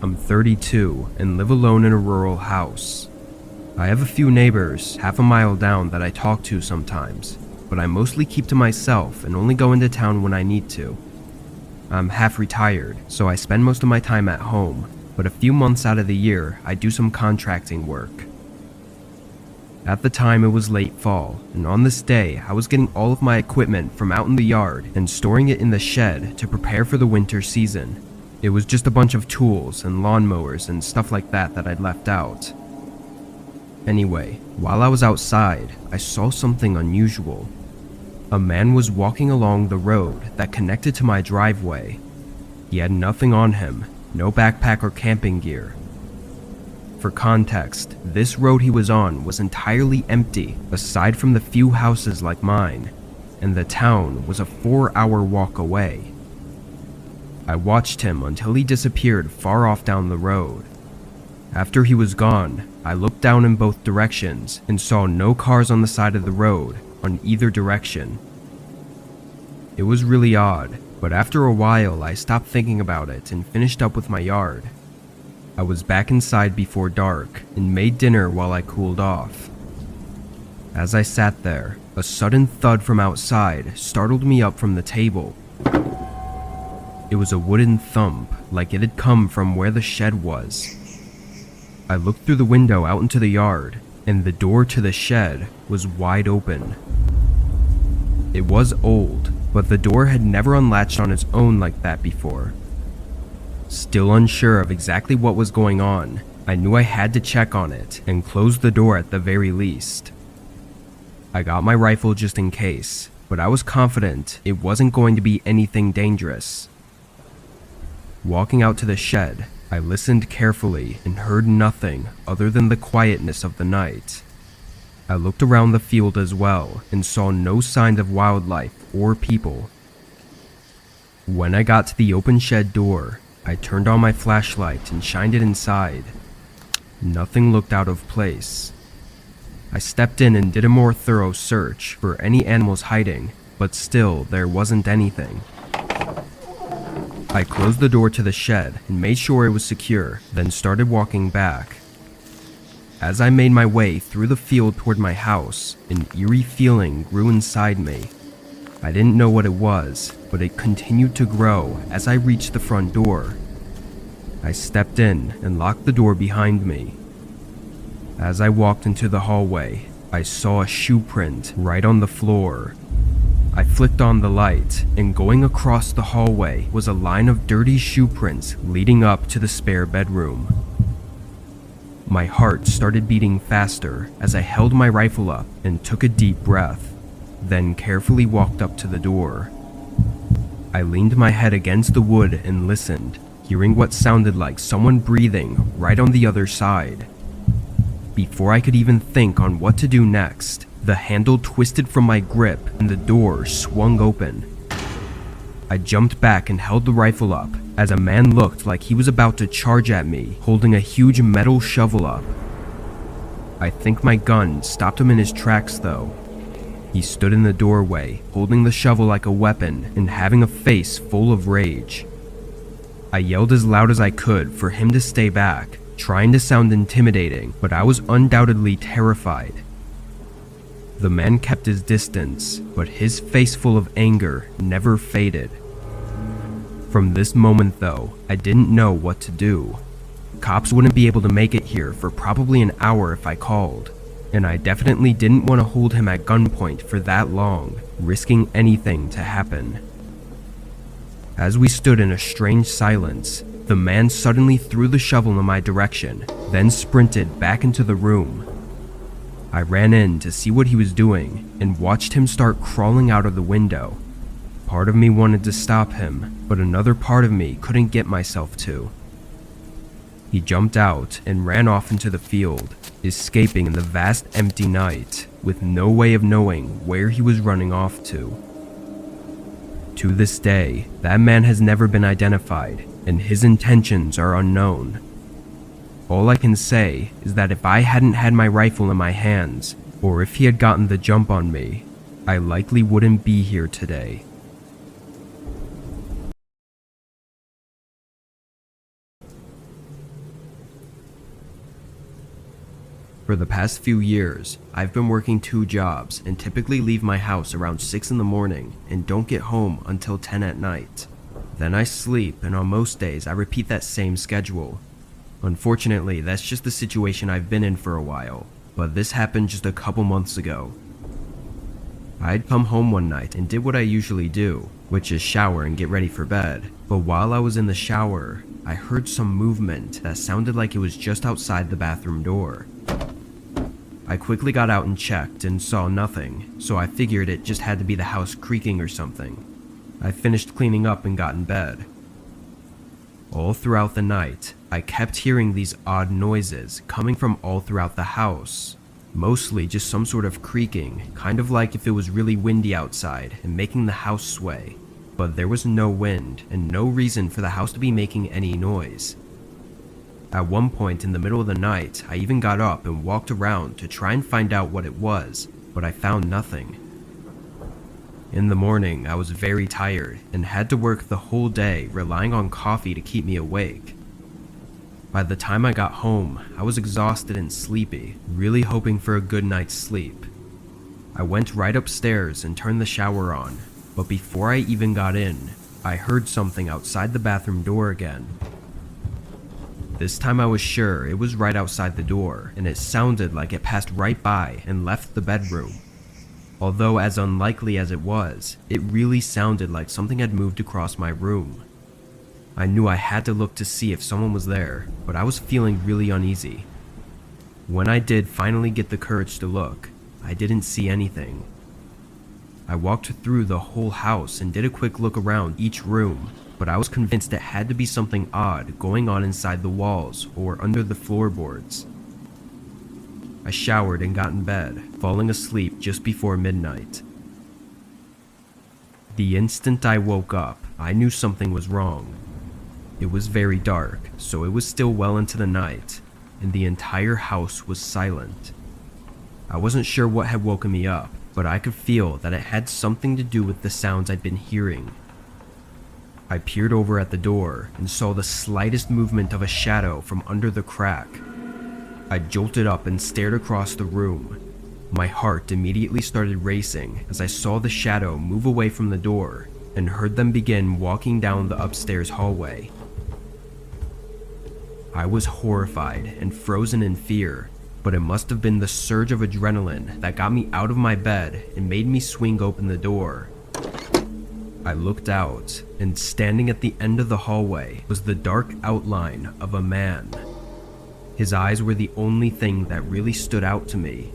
I'm 32 and live alone in a rural house. I have a few neighbors half a mile down that I talk to sometimes, but I mostly keep to myself and only go into town when I need to. I'm half retired, so I spend most of my time at home, but a few months out of the year I do some contracting work. At the time it was late fall, and on this day I was getting all of my equipment from out in the yard and storing it in the shed to prepare for the winter season. It was just a bunch of tools and lawnmowers and stuff like that I'd left out. Anyway, while I was outside, I saw something unusual. A man was walking along the road that connected to my driveway. He had nothing on him, no backpack or camping gear. For context, this road he was on was entirely empty aside from the few houses like mine, and the town was a 4-hour walk away. I watched him until he disappeared far off down the road. After he was gone, I looked down in both directions and saw no cars on the side of the road on either direction. It was really odd, but after a while I stopped thinking about it and finished up with my yard. I was back inside before dark and made dinner while I cooled off. As I sat there, a sudden thud from outside startled me up from the table. It was a wooden thump, like it had come from where the shed was. I looked through the window out into the yard, and the door to the shed was wide open. It was old, but the door had never unlatched on its own like that before. Still unsure of exactly what was going on, I knew I had to check on it and close the door at the very least. I got my rifle just in case, but I was confident it wasn't going to be anything dangerous. Walking out to the shed, I listened carefully and heard nothing other than the quietness of the night. I looked around the field as well and saw no signs of wildlife or people. When I got to the open shed door, I turned on my flashlight and shined it inside. Nothing looked out of place. I stepped in and did a more thorough search for any animals hiding, but still there wasn't anything. I closed the door to the shed and made sure it was secure, then started walking back. As I made my way through the field toward my house, an eerie feeling grew inside me. I didn't know what it was, but it continued to grow as I reached the front door. I stepped in and locked the door behind me. As I walked into the hallway, I saw a shoe print right on the floor. I flicked on the light, and going across the hallway was a line of dirty shoe prints leading up to the spare bedroom. My heart started beating faster as I held my rifle up and took a deep breath, then carefully walked up to the door. I leaned my head against the wood and listened, hearing what sounded like someone breathing right on the other side. Before I could even think on what to do next, the handle twisted from my grip and the door swung open. I jumped back and held the rifle up as a man looked like he was about to charge at me, holding a huge metal shovel up. I think my gun stopped him in his tracks though. He stood in the doorway, holding the shovel like a weapon and having a face full of rage. I yelled as loud as I could for him to stay back, trying to sound intimidating, but I was undoubtedly terrified. The man kept his distance, but his face full of anger never faded. From this moment though, I didn't know what to do. Cops wouldn't be able to make it here for probably an hour if I called, and I definitely didn't want to hold him at gunpoint for that long, risking anything to happen. As we stood in a strange silence, the man suddenly threw the shovel in my direction, then sprinted back into the room. I ran in to see what he was doing and watched him start crawling out of the window. Part of me wanted to stop him, but another part of me couldn't get myself to. He jumped out and ran off into the field, escaping in the vast empty night, with no way of knowing where he was running off to. To this day, that man has never been identified, and his intentions are unknown. All I can say is that if I hadn't had my rifle in my hands, or if he had gotten the jump on me, I likely wouldn't be here today. For the past few years, I've been working 2 jobs and typically leave my house around 6 in the morning and don't get home until 10 at night. Then I sleep, and on most days I repeat that same schedule. Unfortunately, that's just the situation I've been in for a while, but this happened just a couple months ago. I'd come home one night and did what I usually do, which is shower and get ready for bed. But while I was in the shower, I heard some movement that sounded like it was just outside the bathroom door. I quickly got out and checked and saw nothing, so I figured it just had to be the house creaking or something. I finished cleaning up and got in bed. All throughout the night, I kept hearing these odd noises coming from all throughout the house. Mostly just some sort of creaking, kind of like if it was really windy outside and making the house sway. But there was no wind and no reason for the house to be making any noise. At one point in the middle of the night, I even got up and walked around to try and find out what it was, but I found nothing. In the morning, I was very tired and had to work the whole day relying on coffee to keep me awake. By the time I got home, I was exhausted and sleepy, really hoping for a good night's sleep. I went right upstairs and turned the shower on, but before I even got in, I heard something outside the bathroom door again. This time I was sure it was right outside the door, and it sounded like it passed right by and left the bedroom. Although as unlikely as it was, it really sounded like something had moved across my room. I knew I had to look to see if someone was there, but I was feeling really uneasy. When I did finally get the courage to look, I didn't see anything. I walked through the whole house and did a quick look around each room, but I was convinced it had to be something odd going on inside the walls or under the floorboards. I showered and got in bed, falling asleep just before midnight. The instant I woke up, I knew something was wrong. It was very dark, so it was still well into the night, and the entire house was silent. I wasn't sure what had woken me up, but I could feel that it had something to do with the sounds I'd been hearing. I peered over at the door and saw the slightest movement of a shadow from under the crack. I jolted up and stared across the room. My heart immediately started racing as I saw the shadow move away from the door and heard them begin walking down the upstairs hallway. I was horrified and frozen in fear, but it must have been the surge of adrenaline that got me out of my bed and made me swing open the door. I looked out, and standing at the end of the hallway was the dark outline of a man. His eyes were the only thing that really stood out to me.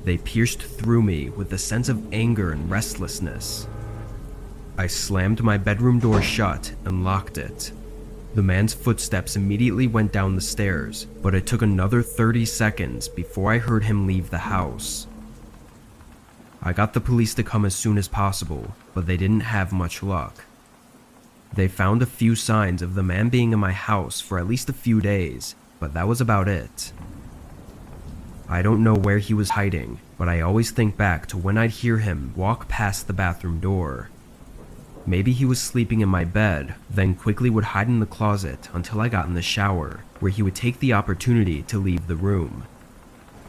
They pierced through me with a sense of anger and restlessness. I slammed my bedroom door shut and locked it. The man's footsteps immediately went down the stairs, but it took another 30 seconds before I heard him leave the house. I got the police to come as soon as possible, but they didn't have much luck. They found a few signs of the man being in my house for at least a few days, but that was about it. I don't know where he was hiding, but I always think back to when I'd hear him walk past the bathroom door. Maybe he was sleeping in my bed, then quickly would hide in the closet until I got in the shower, where he would take the opportunity to leave the room.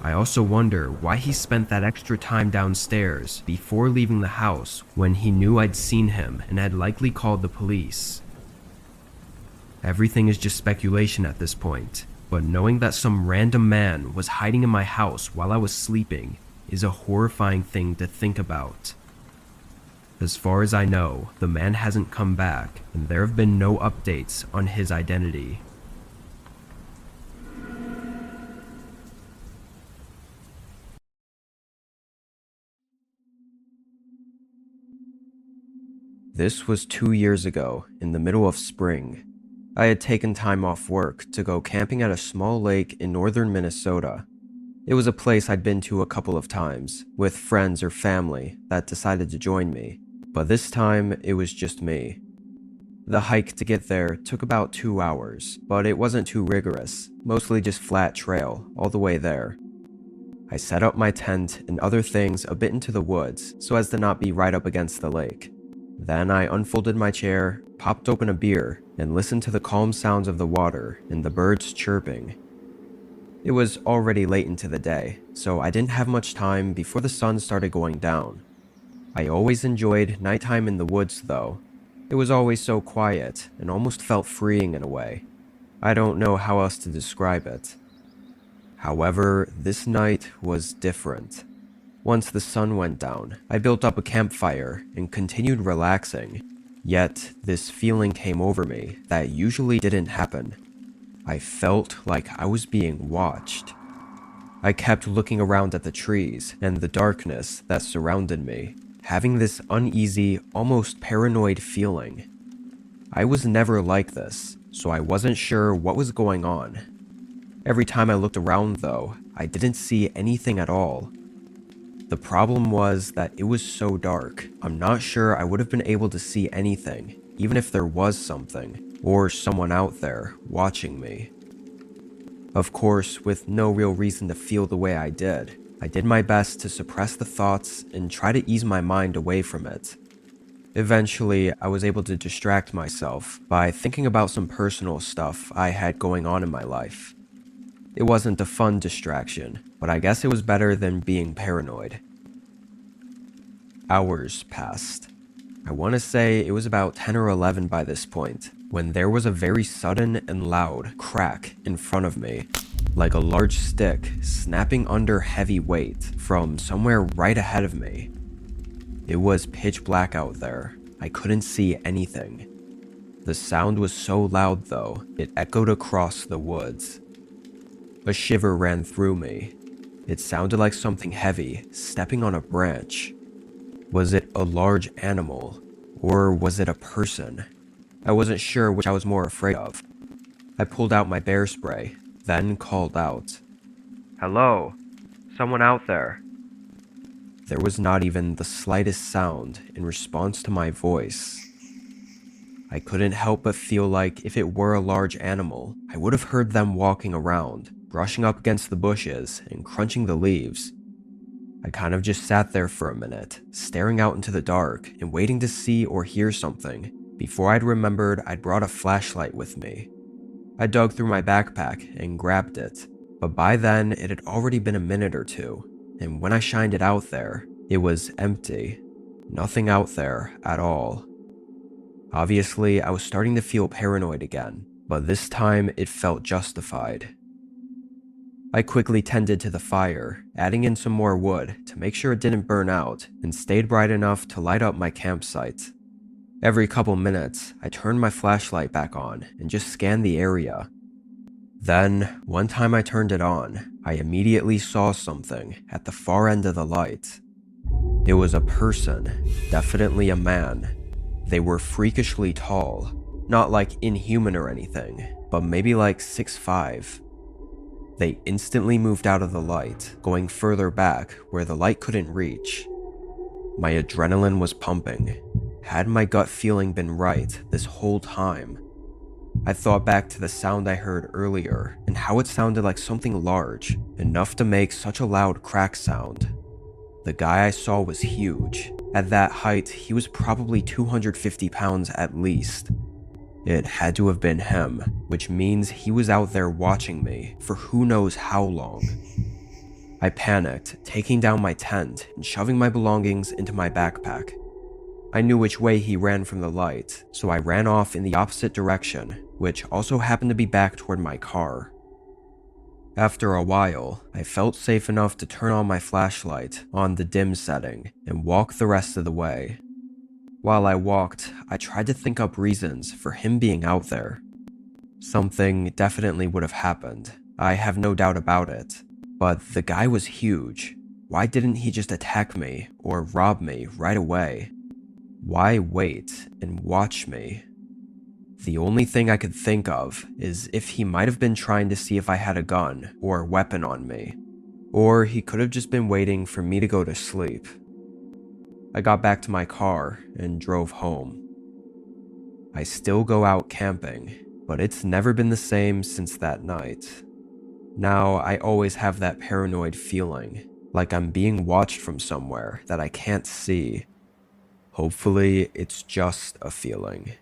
I also wonder why he spent that extra time downstairs before leaving the house when he knew I'd seen him and had likely called the police. Everything is just speculation at this point, but knowing that some random man was hiding in my house while I was sleeping is a horrifying thing to think about. As far as I know, the man hasn't come back, and there have been no updates on his identity. This was 2 years ago, in the middle of spring. I had taken time off work to go camping at a small lake in northern Minnesota. It was a place I'd been to a couple of times, with friends or family that decided to join me, but this time it was just me. The hike to get there took about 2 hours, but it wasn't too rigorous, mostly just flat trail all the way there. I set up my tent and other things a bit into the woods so as to not be right up against the lake. Then I unfolded my chair, popped open a beer, and listened to the calm sounds of the water and the birds chirping. It was already late into the day, so I didn't have much time before the sun started going down. I always enjoyed nighttime in the woods though. It was always so quiet and almost felt freeing in a way. I don't know how else to describe it. However, this night was different. Once the sun went down, I built up a campfire and continued relaxing. Yet, this feeling came over me that usually didn't happen. I felt like I was being watched. I kept looking around at the trees and the darkness that surrounded me, having this uneasy, almost paranoid feeling. I was never like this, so I wasn't sure what was going on. Every time I looked around though, I didn't see anything at all. The problem was that it was so dark, I'm not sure I would have been able to see anything, even if there was something, or someone out there, watching me. Of course, with no real reason to feel the way I did my best to suppress the thoughts and try to ease my mind away from it. Eventually, I was able to distract myself by thinking about some personal stuff I had going on in my life. It wasn't a fun distraction, but I guess it was better than being paranoid. Hours passed. I want to say it was about 10 or 11 by this point, when there was a very sudden and loud crack in front of me, like a large stick snapping under heavy weight from somewhere right ahead of me. It was pitch black out there. I couldn't see anything. The sound was so loud though, it echoed across the woods. A shiver ran through me. It sounded like something heavy stepping on a branch. Was it a large animal, or was it a person? I wasn't sure which I was more afraid of. I pulled out my bear spray, then called out, "Hello? Someone out there?" There was not even the slightest sound in response to my voice. I couldn't help but feel like if it were a large animal, I would have heard them walking around, brushing up against the bushes and crunching the leaves. I kind of just sat there for a minute, staring out into the dark and waiting to see or hear something, before I'd remembered I'd brought a flashlight with me. I dug through my backpack and grabbed it, but by then it had already been a minute or two, and when I shined it out there, it was empty. Nothing out there at all. Obviously, I was starting to feel paranoid again, but this time it felt justified. I quickly tended to the fire, adding in some more wood to make sure it didn't burn out and stayed bright enough to light up my campsite. Every couple minutes, I turned my flashlight back on and just scanned the area. Then, one time I turned it on, I immediately saw something at the far end of the light. It was a person, definitely a man. They were freakishly tall, not like inhuman or anything, but maybe like 6'5". They instantly moved out of the light, going further back where the light couldn't reach. My adrenaline was pumping. Had my gut feeling been right this whole time? I thought back to the sound I heard earlier and how it sounded like something large, enough to make such a loud crack sound. The guy I saw was huge. At that height, he was probably 250 pounds at least. It had to have been him, which means he was out there watching me for who knows how long. I panicked, taking down my tent and shoving my belongings into my backpack. I knew which way he ran from the light, so I ran off in the opposite direction, which also happened to be back toward my car. After a while, I felt safe enough to turn on my flashlight on the dim setting and walk the rest of the way. While I walked, I tried to think up reasons for him being out there. Something definitely would have happened, I have no doubt about it. But the guy was huge. Why didn't he just attack me or rob me right away? Why wait and watch me? The only thing I could think of is if he might have been trying to see if I had a gun or weapon on me. Or he could have just been waiting for me to go to sleep. I got back to my car and drove home. I still go out camping, but it's never been the same since that night. Now I always have that paranoid feeling, like I'm being watched from somewhere that I can't see. Hopefully it's just a feeling.